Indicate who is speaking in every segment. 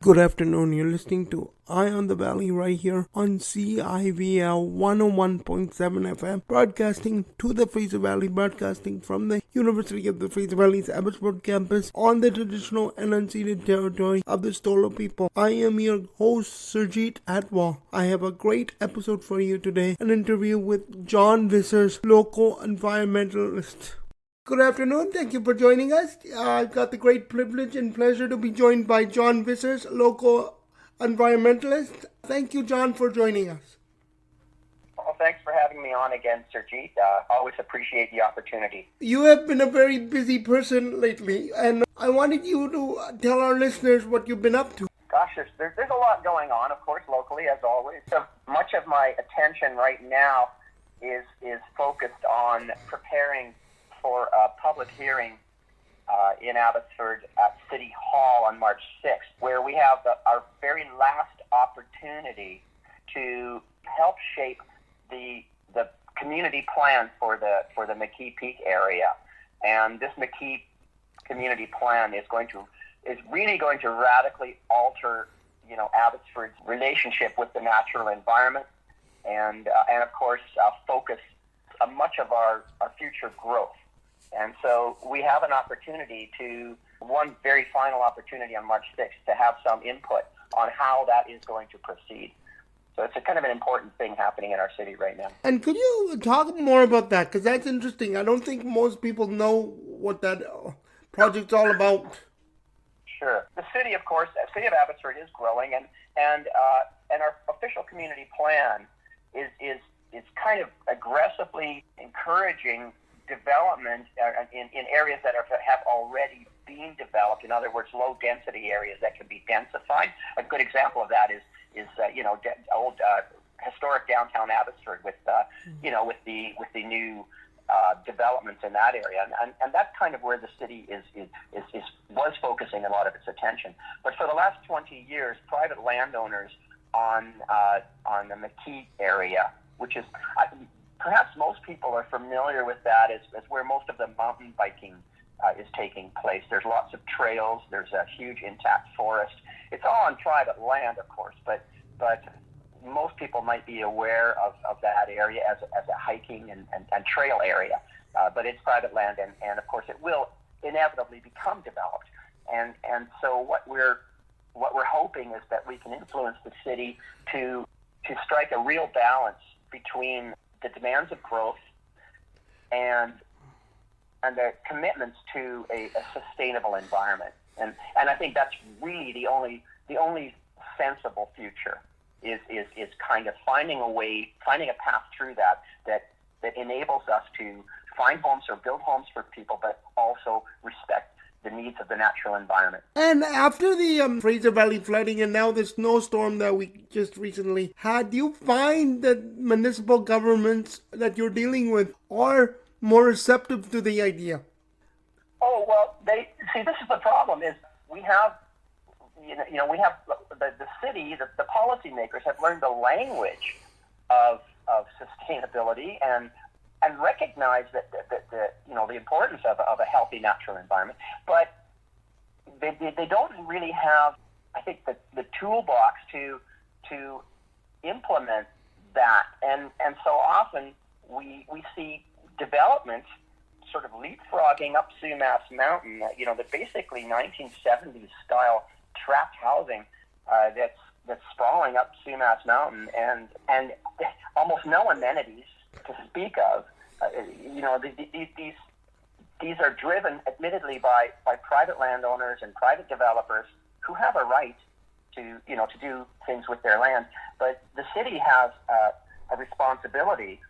Speaker 1: Good afternoon, you're listening to Eye on the Valley right here on CIVL 101.7 FM, broadcasting to the Fraser Valley, broadcasting from the University of the Fraser Valley's Abbotsford campus on the traditional and unceded territory of the Stolo people. I am your host, Surjit Atwal. I have a great episode for you today, an interview with John Vissers, local environmentalist. Good afternoon. Thank you for joining us. I've got the great privilege and pleasure to be joined by John Vissers, local environmentalist. Thank you, John, for joining us.
Speaker 2: Well, thanks for having me on again, Surjit. Always appreciate the opportunity.
Speaker 1: You have been a very busy person lately, and I wanted you to tell our listeners what you've been up to.
Speaker 2: Gosh, there's a lot going on, of course, locally, as always. So much of my attention right now is focused on preparing for a public hearing in Abbotsford at City Hall on March 6th, where we have our very last opportunity to help shape the community plan for the McKee Peak area. And this McKee community plan is really going to radically alter, Abbotsford's relationship with the natural environment, and of course focus much of our future growth. And so we have an opportunity one very final opportunity on March 6th to have some input on how that is going to proceed. So it's a kind of an important thing happening in our city right now.
Speaker 1: And could you talk more about that? Because that's interesting. I don't think most people know what that project's all about.
Speaker 2: Sure. The city, of course, the city of Abbotsford is growing, and our official community plan is kind of aggressively encouraging development in areas that have already been developed. In other words, low density areas that can be densified. A good example of that is old historic downtown Abbotsford with the new developments in that area, and that's kind of where the city was focusing a lot of its attention. But for the last 20 years, private landowners on the McKee area, which is perhaps most people are familiar with that as where most of the mountain biking is taking place. There's lots of trails. There's a huge intact forest. It's all on private land, of course, but most people might be aware of that area as a hiking and trail area. But it's private land, and of course it will inevitably become developed. And so what we're hoping is that we can influence the city to strike a real balance between the demands of growth and the commitments to a sustainable environment. And I think that's really the only sensible future is kind of finding a path through that enables us to find homes or build homes for people, but also respect the needs of the natural environment.
Speaker 1: And after the Fraser Valley flooding and now the snowstorm that we just recently had, do you find that municipal governments that you're dealing with are more receptive to the idea?
Speaker 2: Oh, well, this is the problem, is we have the city, the policymakers have learned the language of sustainability and recognize that the importance of a healthy natural environment, but they don't really have, I think, the toolbox to implement that, and so often we see development sort of leapfrogging up Sumas Mountain, the basically 1970s style tract housing that's sprawling up Sumas Mountain, and almost no amenities to speak of. These are driven, admittedly, by private landowners and private developers who have a right to do things with their land. But the city has a responsibility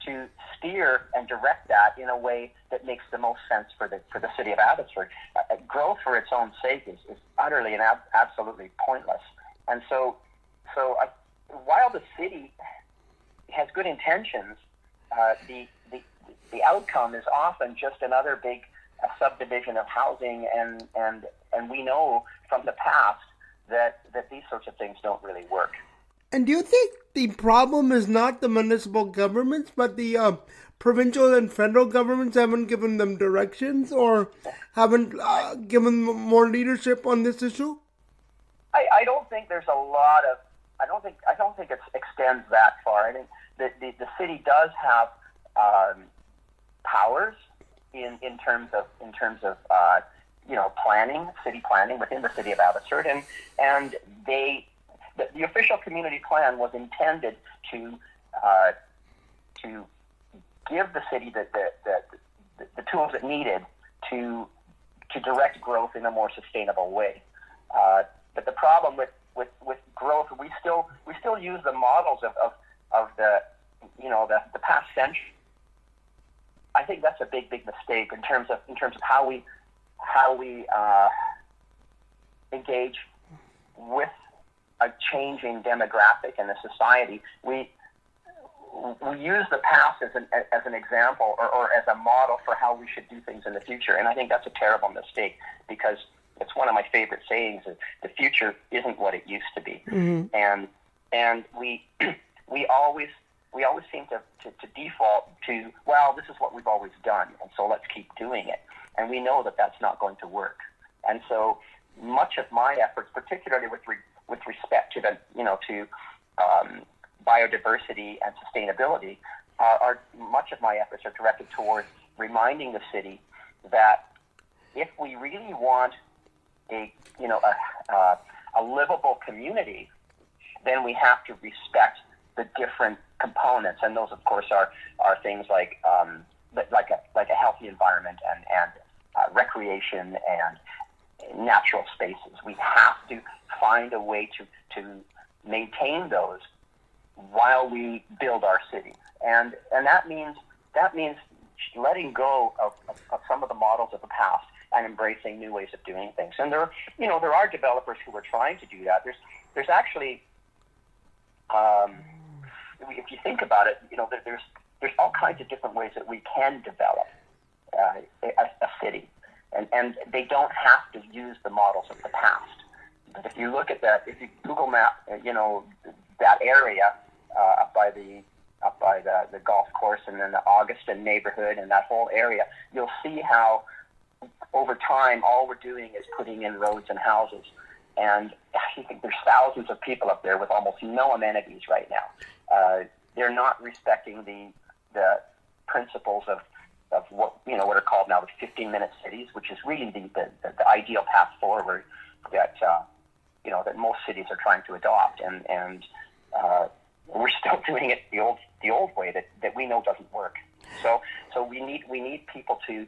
Speaker 2: to steer and direct that in a way that makes the most sense for the city of Abbotsford. Growth for its own sake is utterly and absolutely pointless. And so while the city has good intentions, the outcome is often just another big subdivision of housing, and we know from the past that these sorts of things don't really work.
Speaker 1: And do you think the problem is not the municipal governments, but the provincial and federal governments haven't given them directions or haven't given them more leadership on this issue?
Speaker 2: I don't think there's a lot of. I don't think it extends that far. I think the city does have powers in terms of planning, city planning within the city of Abbotsford, and the official community plan was intended to give the city the tools it needed to direct growth in a more sustainable way. But the problem with growth, we still use the models of the past century. I think that's a big mistake in terms of how we engage with a changing demographic in a society. We use the past as an example or as a model for how we should do things in the future, and I think that's a terrible mistake, because it's one of my favorite sayings: is the future isn't what it used to be. Mm-hmm. And we always seem to default to, well, this is what we've always done, and so let's keep doing it. And we know that that's not going to work. And so much of my efforts, particularly with respect to biodiversity and sustainability, much of my efforts are directed towards reminding the city that if we really want a livable community, then we have to respect the different components, and those, of course, are things like a healthy environment and recreation and natural spaces. We have to find a way to maintain those while we build our city, and that means letting go of some of the models of the past and embracing new ways of doing things. And there are developers who are trying to do that. There's actually, if you think about it, there's all kinds of different ways that we can develop a city, and they don't have to use the models of the past. But if you look at that, if you Google map, that area up by the golf course and then the Augustin neighborhood and that whole area, you'll see how over time all we're doing is putting in roads and houses. And I think there's thousands of people up there with almost no amenities right now. They're not respecting the principles of what are called now the 15-minute cities, which is really the ideal path forward that most cities are trying to adopt, and we're still doing it the old way that we know doesn't work. So we need people to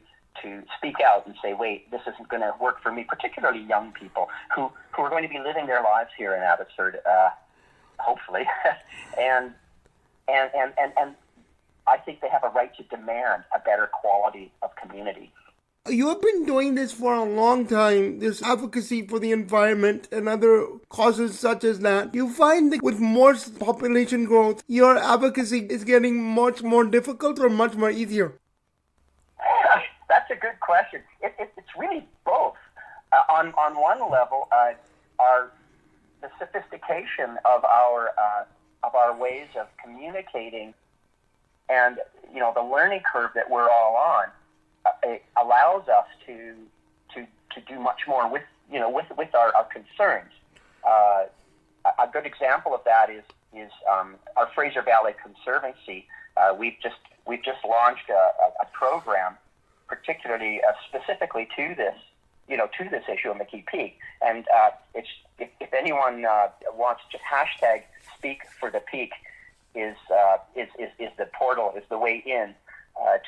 Speaker 2: speak out and say, wait, this isn't going to work for me, particularly young people who are going to be living their lives here in Abbotsford, hopefully, and I think they have a right to demand a better quality of community.
Speaker 1: You have been doing this for a long time, this advocacy for the environment and other causes such as that. You find that with more population growth, your advocacy is getting much more difficult or much more easier?
Speaker 2: That's a good question. It's really both. On one level, the sophistication of our ways of communicating, and the learning curve that we're all on, it allows us to do much more with our concerns. A good example of that is our Fraser Valley Conservancy. We've just launched a program, particularly specifically to this issue of McKee Peak. And if anyone wants, just hashtag Speak for the Peak is the portal, is the way in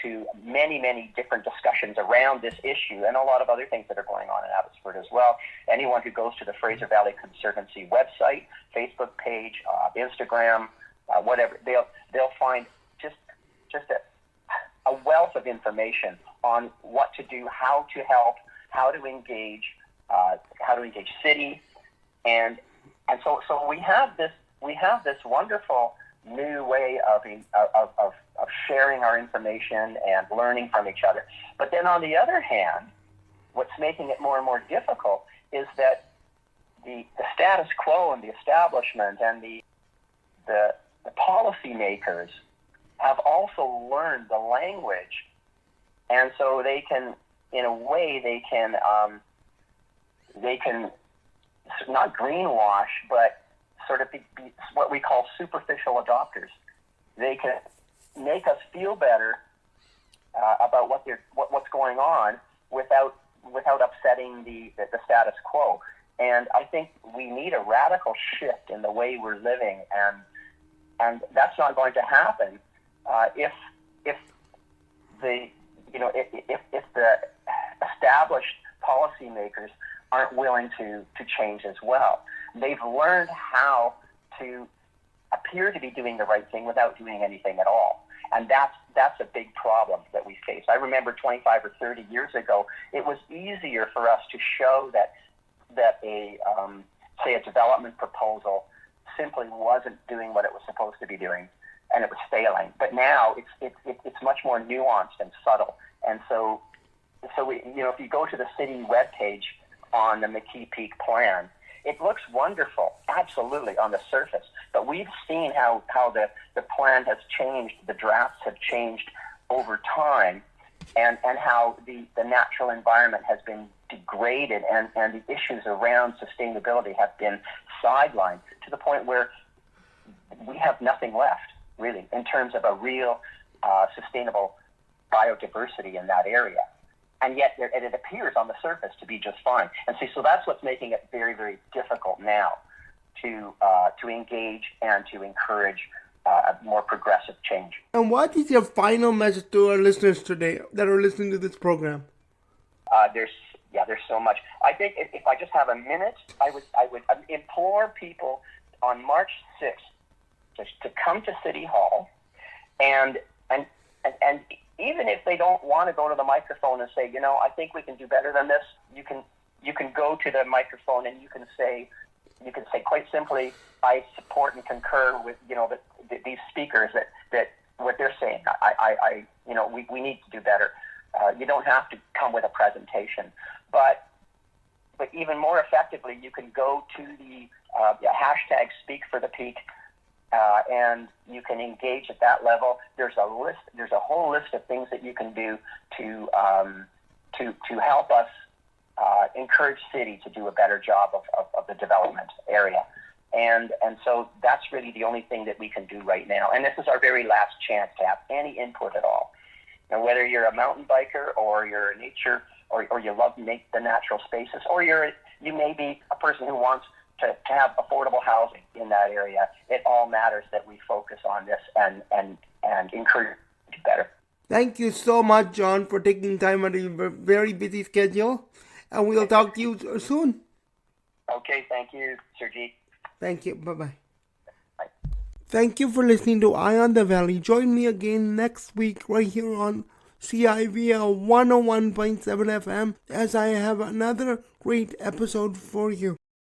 Speaker 2: to many different discussions around this issue and a lot of other things that are going on in Abbotsford as well. Anyone who goes to the Fraser Valley Conservancy website, Facebook page, Instagram, whatever, they'll find just a wealth of information on what to do, how to help, how to engage city, and so we have this wonderful new way of sharing our information and learning from each other. But then on the other hand, what's making it more and more difficult is that the status quo and the establishment and the policymakers have also learned the language, and so they can not greenwash, but sort of be what we call superficial adopters. They can make us feel better about what's going on without upsetting the status quo. And I think we need a radical shift in the way we're living, and that's not going to happen if the established policymakers aren't willing to change as well. They've learned how to appear to be doing the right thing without doing anything at all. And that's a big problem that we face. I remember 25 or 30 years ago, it was easier for us to show that a development proposal simply wasn't doing what it was supposed to be doing, and it was failing. But now it's much more nuanced and subtle. And so if you go to the city webpage on the McKee Peak plan, it looks wonderful, absolutely, on the surface. But we've seen how the plan has changed, the drafts have changed over time, and how the natural environment has been degraded, and the issues around sustainability have been sidelined to the point where we have nothing left, really, in terms of a real sustainable biodiversity in that area. And yet it appears on the surface to be just fine. And so that's what's making it very, very difficult now to engage and to encourage a more progressive change.
Speaker 1: And what is your final message to our listeners today that are listening to this program?
Speaker 2: There's so much. I think if I just have a minute, I would implore people on March 6th to come to City Hall, and even if they don't want to go to the microphone and say, I think we can do better than this, you can go to the microphone and you can say quite simply, I support and concur with these speakers that what they're saying. We need to do better. You don't have to come with a presentation, but even more effectively, you can go to the hashtag Speak for the Peak. And you can engage at that level. There's a whole list of things that you can do to help us encourage city to do a better job of the development area. And so that's really the only thing that we can do right now. And this is our very last chance to have any input at all. And whether you're a mountain biker or you're a nature or you love the natural spaces, or you may be a person who wants to have affordable housing in that area, it all matters that we focus on this and encourage to do better.
Speaker 1: Thank you so much, John, for taking time out of your very busy schedule. And we'll talk to you soon.
Speaker 2: Okay, thank you, Sergey.
Speaker 1: Thank you. Bye-bye.
Speaker 2: Bye.
Speaker 1: Thank you for listening to Eye on the Valley. Join me again next week right here on CIVL 101.7 FM as I have another great episode for you.